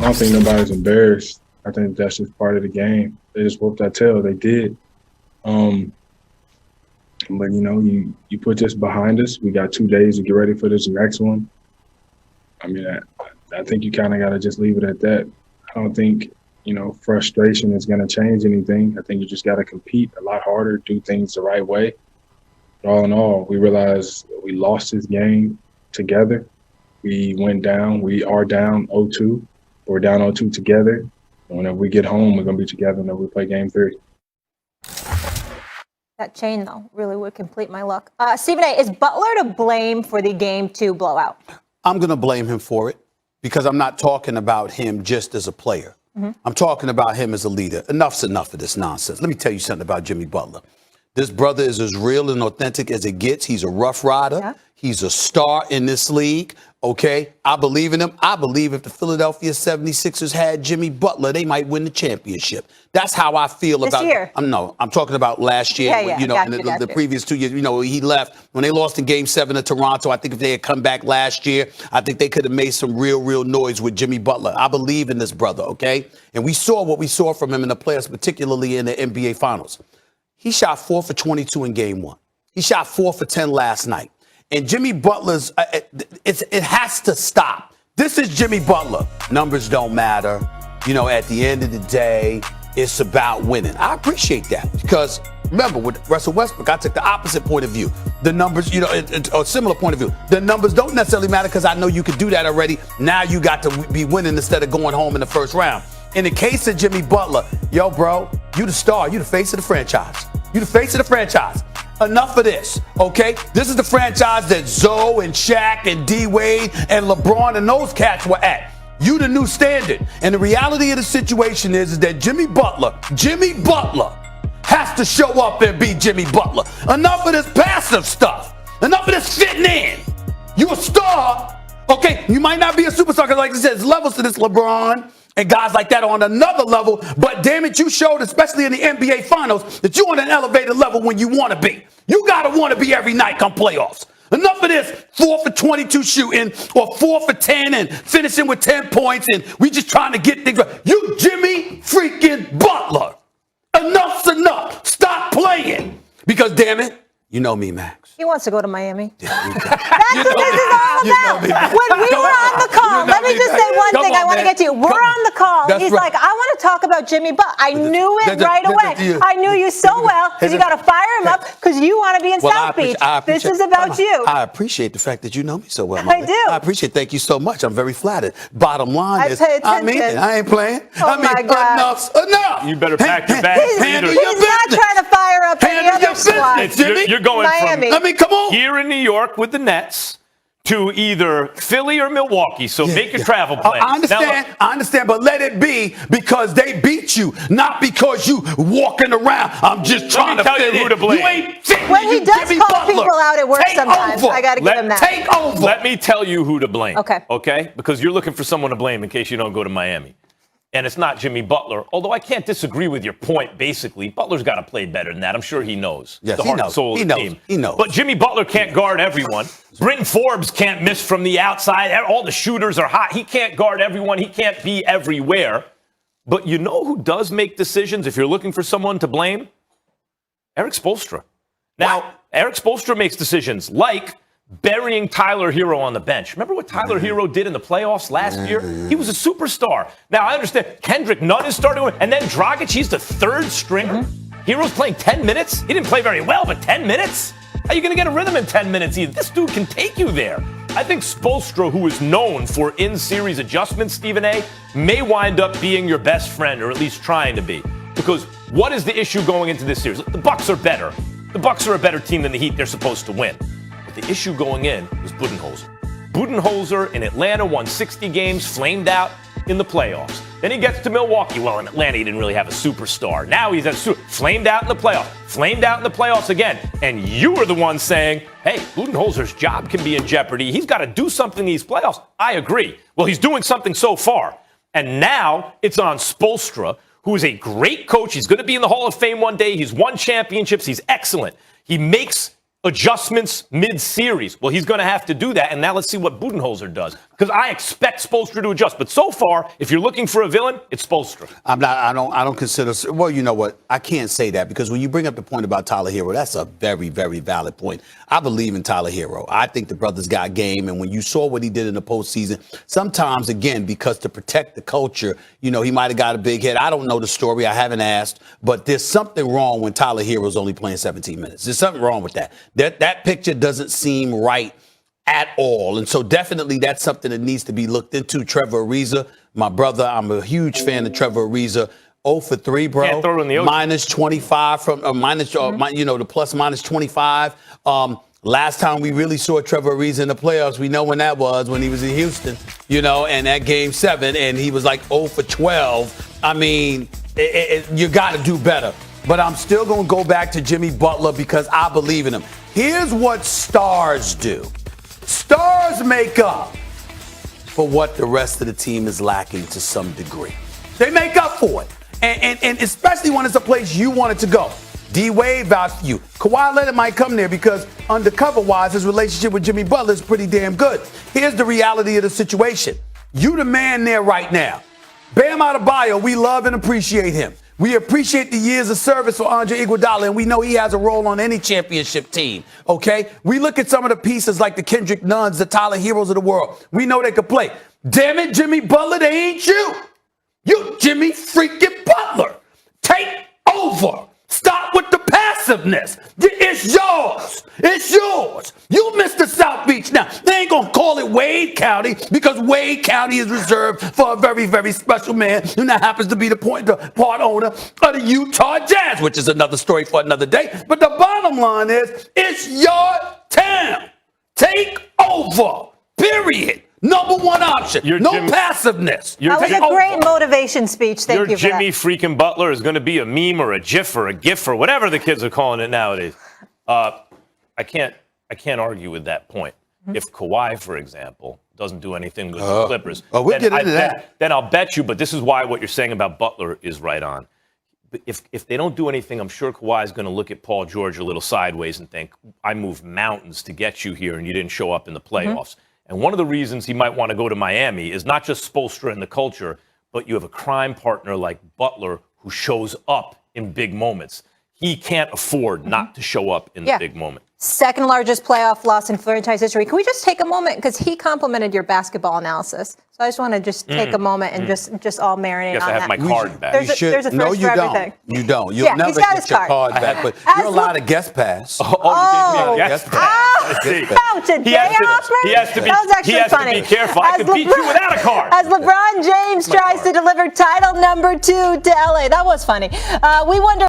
don't think nobody's embarrassed. I think that's just part of the game. They just whooped our tail. They did. But, you put this behind us. We got 2 days to get ready for this next one. I mean, I think you kind of got to just leave it at that. I don't think, frustration is going to change anything. I think you just got to compete a lot harder, do things the right way. But all in all, we realized we lost this game together. We went down. We are down 0-2. We're down 0-2 together. And whenever we get home, we're going to be together whenever we play game 3. That chain, though, really would complete my look. Stephen A., is Butler to blame for the Game 2 blowout? I'm going to blame him for it because I'm not talking about him just as a player. I'm talking about him as a leader. Enough's enough of this nonsense. Let me tell you something about Jimmy Butler. This brother is as real and authentic as it gets. He's a rough rider. Yeah. He's a star in this league. Okay, I believe in him. I believe if the Philadelphia 76ers had Jimmy Butler, they might win the championship. That's how I feel this about year. I'm talking about last year. The previous 2 years. He left when they lost in Game 7 of Toronto. I think if they had come back last year, I think they could have made some real noise with Jimmy Butler. I believe in this brother. Okay, and we saw what we saw from him in the playoffs, particularly in the NBA Finals. He shot 4 for 22 in Game 1. He shot 4 for 10 last night. And Jimmy Butler's, it has to stop. This is Jimmy Butler. Numbers don't matter. At the end of the day, it's about winning. I appreciate that because remember with Russell Westbrook, I took the opposite point of view. The numbers, a similar point of view. The numbers don't necessarily matter because I know you could do that already. Now you got to be winning instead of going home in the first round. In the case of Jimmy Butler, yo, bro, you the star. You the face of the franchise. You the face of the franchise. Enough of this, okay? This is the franchise that Zoe and Shaq and D-Wade and LeBron and those cats were at. You the new standard. And the reality of the situation is that Jimmy Butler has to show up and be Jimmy Butler. Enough of this passive stuff. Enough of this fitting in. You a star, okay? You might not be a superstar because like I said, there's levels to this LeBron and guys like that on another level, but damn it, you showed, especially in the NBA Finals, that you're on an elevated level when you want to be. You got to want to be every night come playoffs. Enough of this 4 for 22 shooting or 4 for 10 and finishing with 10 points and we just trying to get things right. You Jimmy freaking Butler. Enough's enough. Stop playing. Because damn it, you know me, Max. He wants to go to Miami. Yeah, That's what this is all about. When we were on the call, let me just say one thing I want to get to you. We're on the call. He's like, I want to talk about Jimmy Butler. I knew it right away. I knew you so well because you got to fire him up because you want to be in South Beach. This is about you. I appreciate the fact that you know me so well. I do. I appreciate it. Thank you so much. I'm very flattered. Bottom line is, I mean it. I ain't playing. Oh my God. Enough's enough. You better pack your bags. He's not trying to fire up any other squad. You're going Miami. from come on. Here in New York with the Nets to either Philly or Milwaukee. So make your travel plans. I understand, but let it be because they beat you, not because you walking around. I'm just trying to tell you who to blame. You ain't fitting When he does Jimmy call Butler. people out at work sometimes, I got to give him that. Take over. Let me tell you who to blame. Okay. Because you're looking for someone to blame in case you don't go to Miami. And it's not Jimmy Butler, although I can't disagree with your point, basically. Butler's got to play better than that. I'm sure he knows. Yes, the heart and soul of the team. He knows. But Jimmy Butler can't guard everyone. Britton Forbes can't miss from the outside. All the shooters are hot. He can't guard everyone. He can't be everywhere. But you know who does make decisions if you're looking for someone to blame? Eric Spoelstra. Now, Eric Spoelstra makes decisions like burying Tyler Hero on the bench. Remember what Tyler Hero did in the playoffs last year? He was a superstar. Now, I understand Kendrick Nunn is starting, and then Dragic, he's the third stringer. Hero's playing 10 minutes. He didn't play very well, but 10 minutes? How are you going to get a rhythm in 10 minutes either? This dude can take you there. I think Spoelstra, who is known for in-series adjustments, Stephen A., may wind up being your best friend, or at least trying to be. Because what is the issue going into this series? The Bucks are better. The Bucks are a better team than the Heat. They're supposed to win. The issue going in was Budenholzer. Budenholzer in Atlanta won 60 games, flamed out in the playoffs. Then he gets to Milwaukee. Well, in Atlanta, he didn't really have a superstar. Now he's flamed out in the playoffs. Flamed out in the playoffs again. And you were the one saying, hey, Budenholzer's job can be in jeopardy. He's got to do something in these playoffs. I agree. Well, he's doing something so far. And now it's on Spoelstra, who is a great coach. He's going to be in the Hall of Fame one day. He's won championships. He's excellent. He makes adjustments mid-series. Well, he's going to have to do that, and now let's see what Budenholzer does. because I expect Spoelstra to adjust. But so far, if you're looking for a villain, it's Spoelstra. I don't consider. Well, you know what? I can't say that because when you bring up the point about Tyler Hero, that's a very, very valid point. I believe in Tyler Hero. I think the brother's got game. And when you saw what he did in the postseason, sometimes, again, because to protect the culture, he might have got a big hit. I don't know the story. I haven't asked. But there's something wrong when Tyler Hero's only playing 17 minutes. There's something wrong with that. That picture doesn't seem right at all. And so definitely that's something that needs to be looked into. Trevor Ariza, my brother, I'm a huge fan of Trevor Ariza. 0 for 3, bro. Can't throw it in the ocean. Minus 25 from the plus minus 25. Last time we really saw Trevor Ariza in the playoffs, we know when that was, when he was in Houston, and at game 7, and he was like 0 for 12. I mean, you got to do better. But I'm still going to go back to Jimmy Butler because I believe in him. Here's what stars do. Stars make up for what the rest of the team is lacking to some degree. They make up for it. And especially when it's a place you want it to go. D-Wade vouched for you. Kawhi Leonard might come there because undercover-wise, his relationship with Jimmy Butler is pretty damn good. Here's the reality of the situation. You the man there right now. Bam Adebayo, we love and appreciate him. We appreciate the years of service for Andre Iguodala, and we know he has a role on any championship team, okay? We look at some of the pieces like the Kendrick Nunns, the Tyler Heroes of the world. We know they could play. Damn it, Jimmy Butler, they ain't you. You Jimmy freaking Butler. Take over. Stop with the passiveness. It's yours. It's yours. You Mr. South Beach now. They ain't going to call it Wade County because Wade County is reserved for a very, very special man who now happens to be the part owner of the Utah Jazz, which is another story for another day. But the bottom line is, it's your town. Take over. Period. Number one option. Passiveness. That was a great motivation speach. Thank you for Jimmy freaking Butler is going to be a meme or a GIF or a GIF or whatever the kids are calling it nowadays. I can't argue with that point. Mm-hmm. If Kawhi, for example, doesn't do anything with the Clippers, we'll get into that. Then I'll bet you. But this is why what you're saying about Butler is right on. If they don't do anything, I'm sure Kawhi is going to look at Paul George a little sideways and think, I moved mountains to get you here and you didn't show up in the playoffs. Mm-hmm. And one of the reasons he might want to go to Miami is not just Spoelstra and the culture, but you have a crime partner like Butler who shows up in big moments. He can't afford not to show up in the big moment. Second largest playoff loss in franchise history. Can we just take a moment? Because he complimented your basketball analysis. So I just want to just take a moment and just all marinate on that. I have my card back. There's a first for everything. You don't. You'll never get your card back. But you're allowed a guest pass. You gave me a guest pass. Ouch, a day off, He has to be careful. I could beat you without a card. As LeBron James tries to deliver title number 2 to LA. That was funny. We wonder.